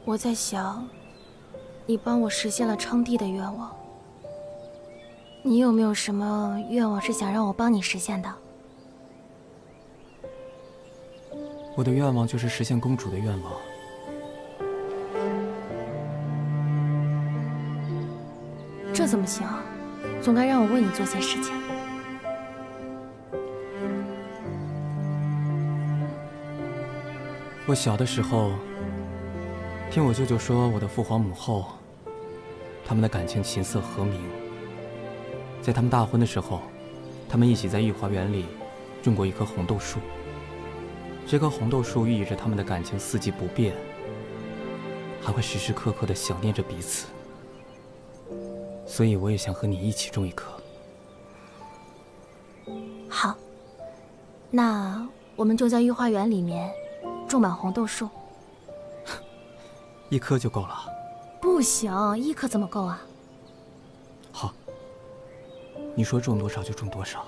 我在想，你帮我实现了称帝的愿望，你有没有什么愿望是想让我帮你实现的？我的愿望就是实现公主的愿望。这怎么行啊？总该让我为你做些事情。我小的时候，听我舅舅说，我的父皇母后，他们的感情琴瑟和鸣。在他们大婚的时候，他们一起在御花园里种过一棵红豆树。这棵红豆树寓意着他们的感情四季不变，还会时时刻刻地想念着彼此。所以我也想和你一起种一棵。好，那我们就在御花园里面种满红豆树。一棵就够了。不行，一棵怎么够啊？好，你说种多少就种多少。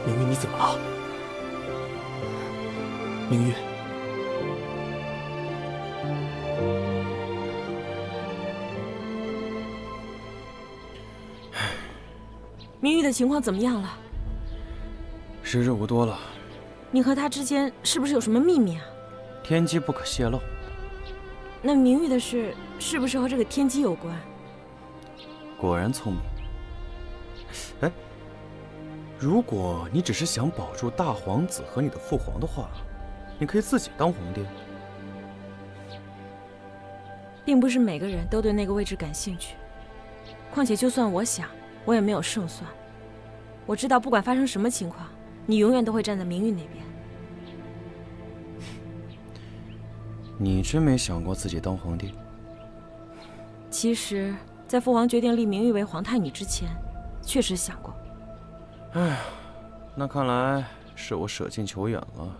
明玉，你怎么了？明玉，明玉的情况怎么样了？时日无多了，你和他之间是不是有什么秘密啊？天机不可泄露。那明玉的事是不是和这个天机有关？果然聪明。哎，如果你只是想保住大皇子和你的父皇的话，你可以自己当皇帝。并不是每个人都对那个位置感兴趣。况且，就算我想，我也没有胜算。我知道，不管发生什么情况，你永远都会站在明玉那边。你真没想过自己当皇帝？其实，在父皇决定立明玉为皇太女之前，确实想过。哎，那看来是我舍近求远了。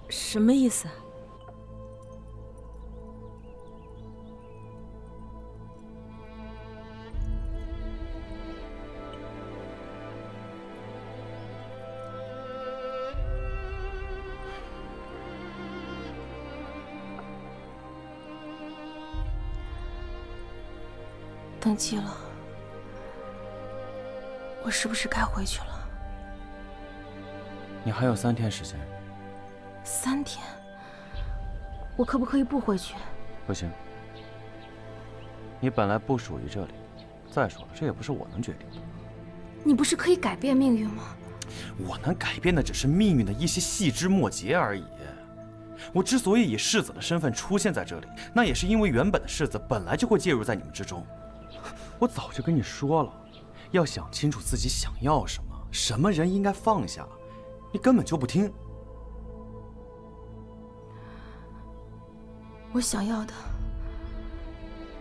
什么意思啊？登基了，我是不是该回去了？你还有3天时间。3天？我可不可以不回去？不行，你本来不属于这里。再说了，这也不是我能决定的。你不是可以改变命运吗？我能改变的只是命运的一些细枝末节而已。我之所以以世子的身份出现在这里，那也是因为原本的世子本来就会介入在你们之中。我早就跟你说了，要想清楚自己想要什么，什么人应该放下，你根本就不听。我想要的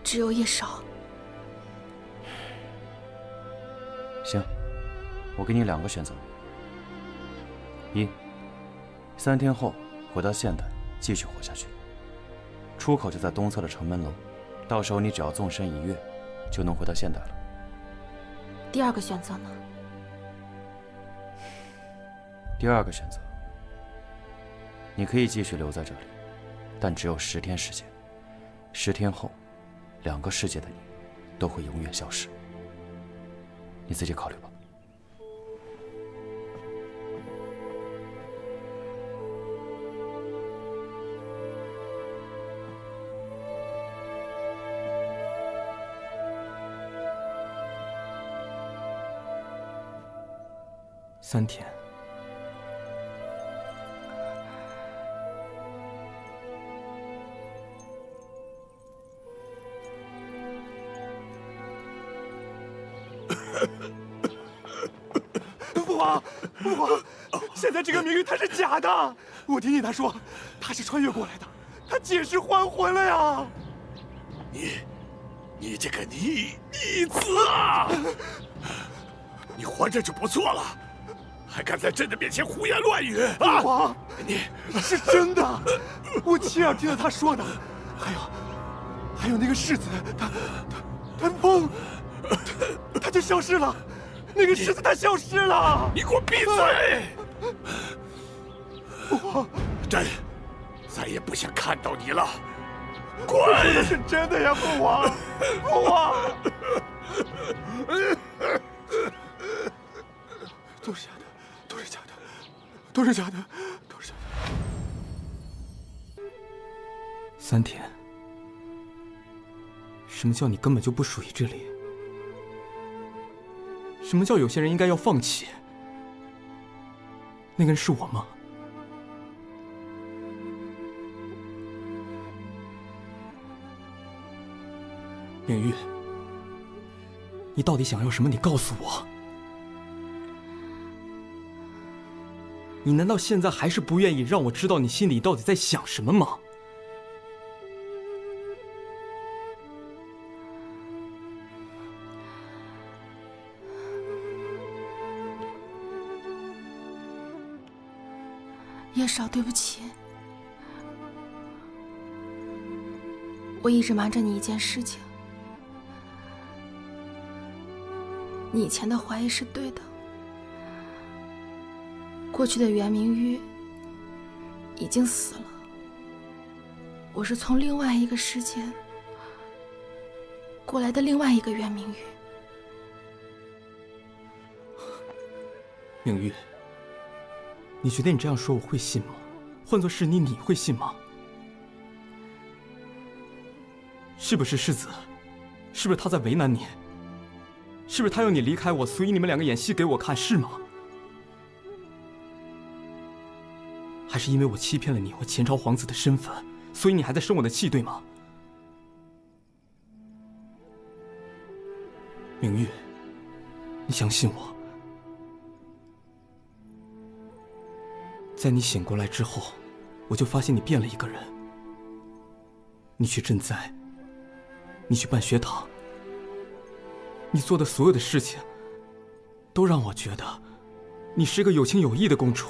只有叶韶。行，我给你2个选择：一，3天后回到现代继续活下去，出口就在东侧的城门楼，到时候你只要纵身一跃，就能回到现代了。第2个选择呢？第2个选择，你可以继续留在这里，但只有10天时间。10天后，2个世界的你都会永远消失。你自己考虑吧。3天。父皇，父皇，现在这个明玉他是假的。我听见他说，他是穿越过来的，他借尸还魂了呀！你这个逆子啊！你活着就不错了，还敢在朕的面前胡言乱语啊！父皇，你是真的，我亲耳听到他说的。还有那个世子，他风，他就消失了。那个世子他消失了。你给我闭嘴！父皇，朕再也不想看到你了。我说的是真的呀，父皇，父皇。都是假的，都是假的，都是假的，都是假的。3天。什么叫你根本就不属于这里？什么叫有些人应该要放弃？那个人是我吗？明玉，你到底想要什么？你告诉我。你难道现在还是不愿意让我知道你心里到底在想什么吗？叶少，对不起，我一直瞒着你一件事情。你以前的怀疑是对的，过去的袁明玉已经死了。我是从另外一个世界过来的另外一个袁明玉。明玉，你觉得你这样说我会信吗？换作是你，你会信吗？是不是世子？是不是他在为难你？是不是他要你离开我，所以你们两个演戏给我看，是吗？还是因为我欺骗了你，我前朝皇子的身份，所以你还在生我的气，对吗？明玉，你相信我。在你醒过来之后，我就发现你变了一个人。你去赈灾，你去办学堂，你做的所有的事情，都让我觉得你是个有情有义的公主。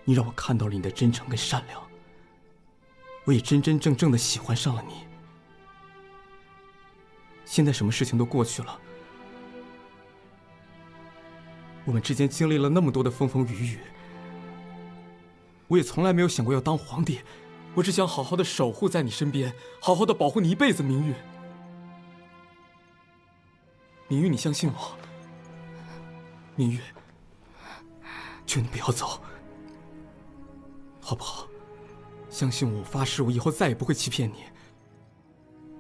你让我看到了你的真诚跟善良，我也真真正正的喜欢上了你。现在什么事情都过去了，我们之间经历了那么多的风风雨雨，我也从来没有想过要当皇帝，我只想好好的守护在你身边，好好的保护你一辈子。明玉，明玉，你相信我。明玉，求你不要走，好不好？相信我，我发誓，我以后再也不会欺骗你。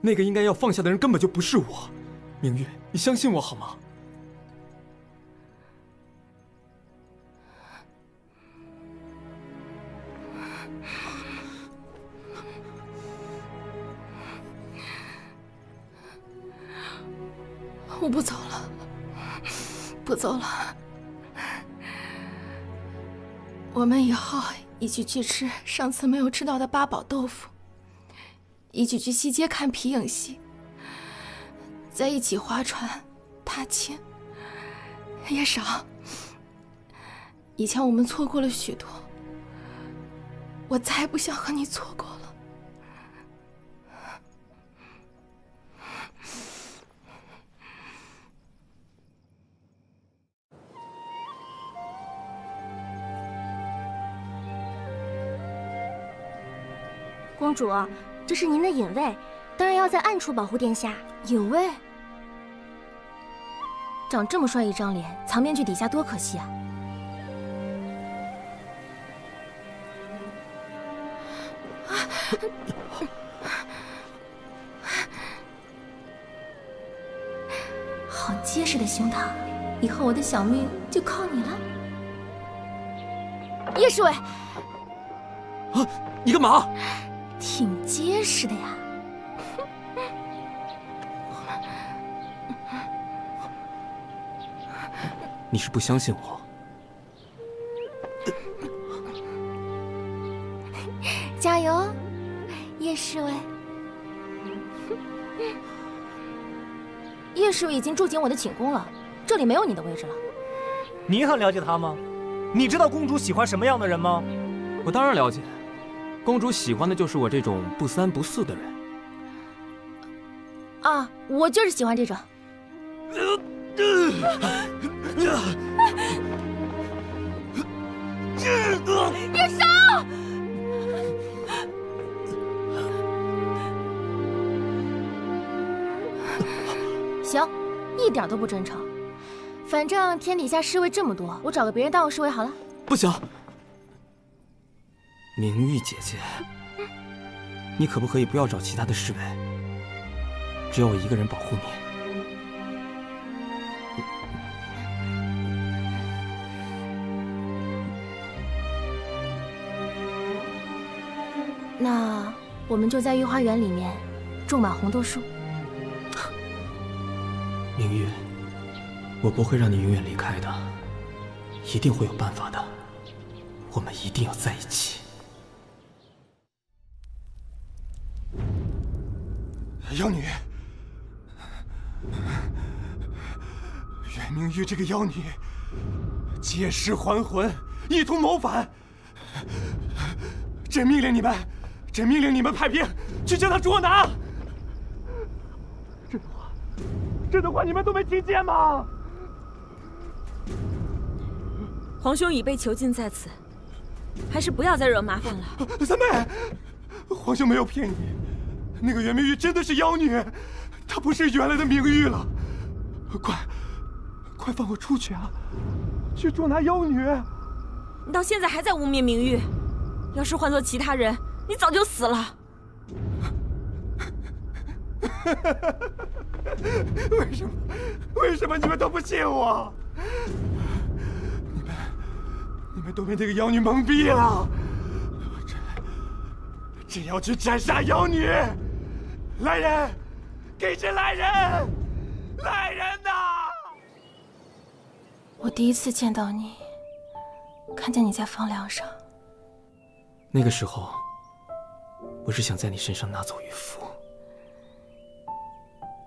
那个应该要放下的人根本就不是我。明玉，你相信我好吗？我不走了，不走了。我们以后一起去吃上次没有吃到的八宝豆腐，一起去西街看皮影戏，在一起划船、踏青。叶少，以前我们错过了许多，我再也不想和你错过了。公主，这是您的隐卫，当然要在暗处保护殿下。隐卫？长这么帅一张脸，藏面具底下多可惜啊！好结实的的胸膛，以后我的小命就靠你了。叶侍卫，啊，你干嘛？挺结实的呀。你是不相信我？加油，叶侍卫。叶侍卫已经住进我的寝宫了，这里没有你的位置了。你很了解他吗？你知道公主喜欢什么样的人吗？我当然了解，公主喜欢的就是我这种不三不四的人。啊，我就是喜欢这种。叶少！行，一点都不真诚。反正天底下侍卫这么多，我找个别人当我侍卫好了。不行，明玉姐姐，你可不可以不要找其他的侍卫？只有我一个人保护你。那我们就在御花园里面种满红豆树。明玉，我不会让你永远离开的，一定会有办法的。我们一定要在一起。妖女，袁明玉这个妖女，借尸还魂，意图谋反。朕命令你们派兵去将她捉拿。这的话你们都没听见吗？皇兄已被囚禁在此，还是不要再惹麻烦了。三妹，皇兄没有骗你，那个袁明玉真的是妖女，她不是原来的明玉了。快放我出去啊！去捉拿妖女。你到现在还在污蔑明玉，要是换做其他人，你早就死了。为什么你们都不信我？你们都被那个妖女蒙蔽了。朕要去斩杀妖女！来人，给朕来人！来人呐！我第一次见到你，看见你在房梁上。那个时候，我只想在你身上拿走玉符。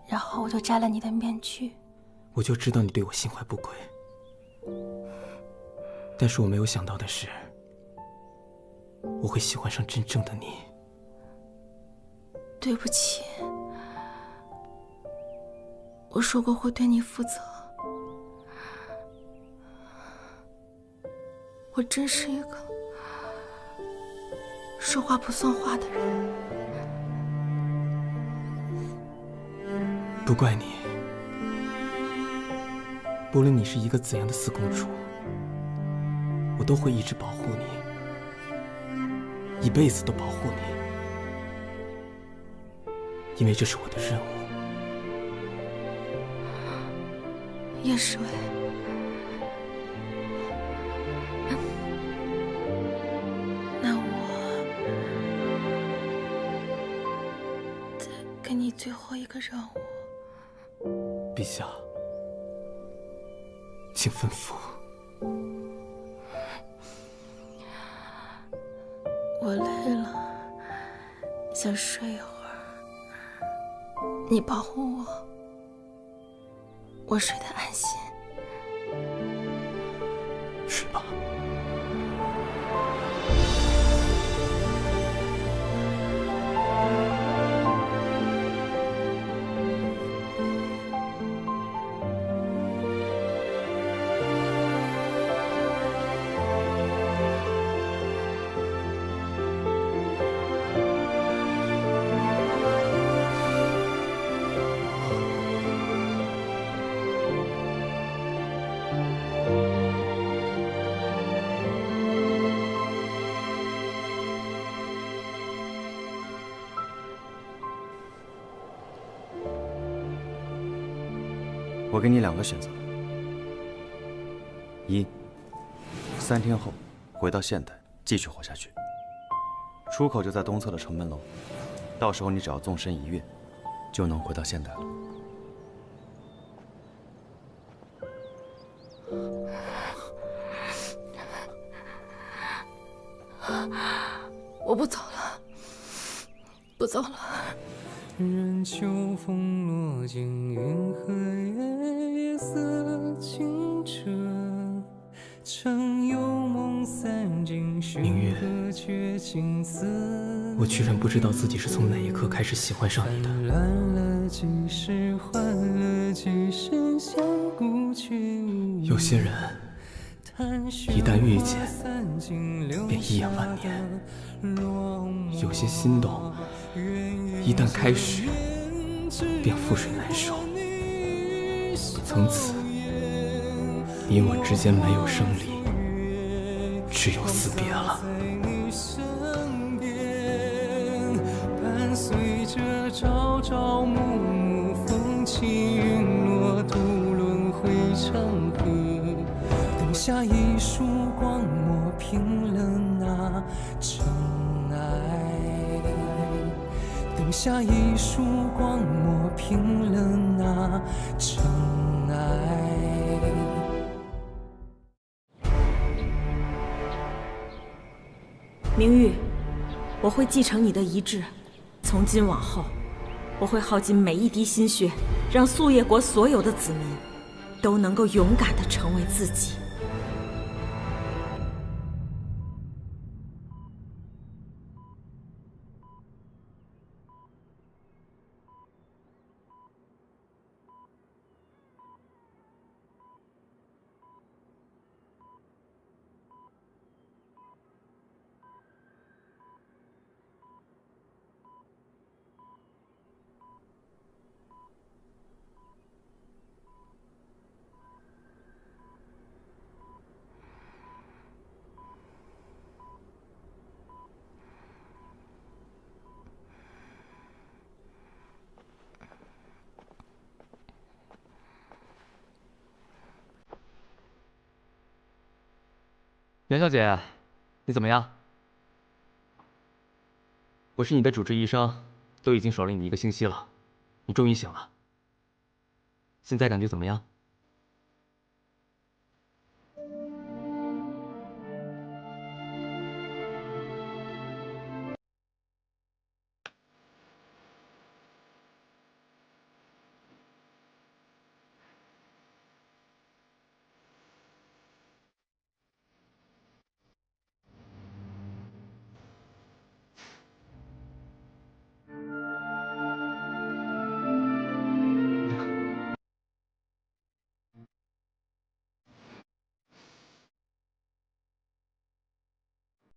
然后我就摘了你的面具。我就知道你对我心怀不轨，但是我没有想到的是，我会喜欢上真正的你。对不起，我说过会对你负责。我真是一个说话不算话的人。不怪你，不论你是一个怎样的四公主，我都会一直保护你，一辈子都保护你，因为这是我的任务。叶侍卫，那我再给你最后一个任务。陛下，请吩咐。我累了，想睡一会儿。你保护我，我睡得安心。睡吧。我给你2个选择：一，3天后回到现代继续活下去，出口就在东侧的城门楼，到时候你只要纵身一跃，就能回到现代了。我不走了，不走了。任秋风落尽云和月，夜色清澈。趁幽梦散尽，明月，我居然不知道自己是从哪一刻开始喜欢上你的。有些人一旦遇见，便一眼万年；有些心动，一旦开始，便覆水难收。从此，你我之间没有生离，只有死别了。伴随着朝朝暮暮，风起云落，渡轮回长河。灯下一束光抹平了那尘埃，灯下一束光抹平了那尘埃。明玉，我会继承你的遗志，从今往后，我会耗尽每一滴心血，让素叶国所有的子民都能够勇敢地成为自己。袁小姐，你怎么样？我是你的主治医生，都已经守了你1个星期了，你终于醒了。现在感觉怎么样？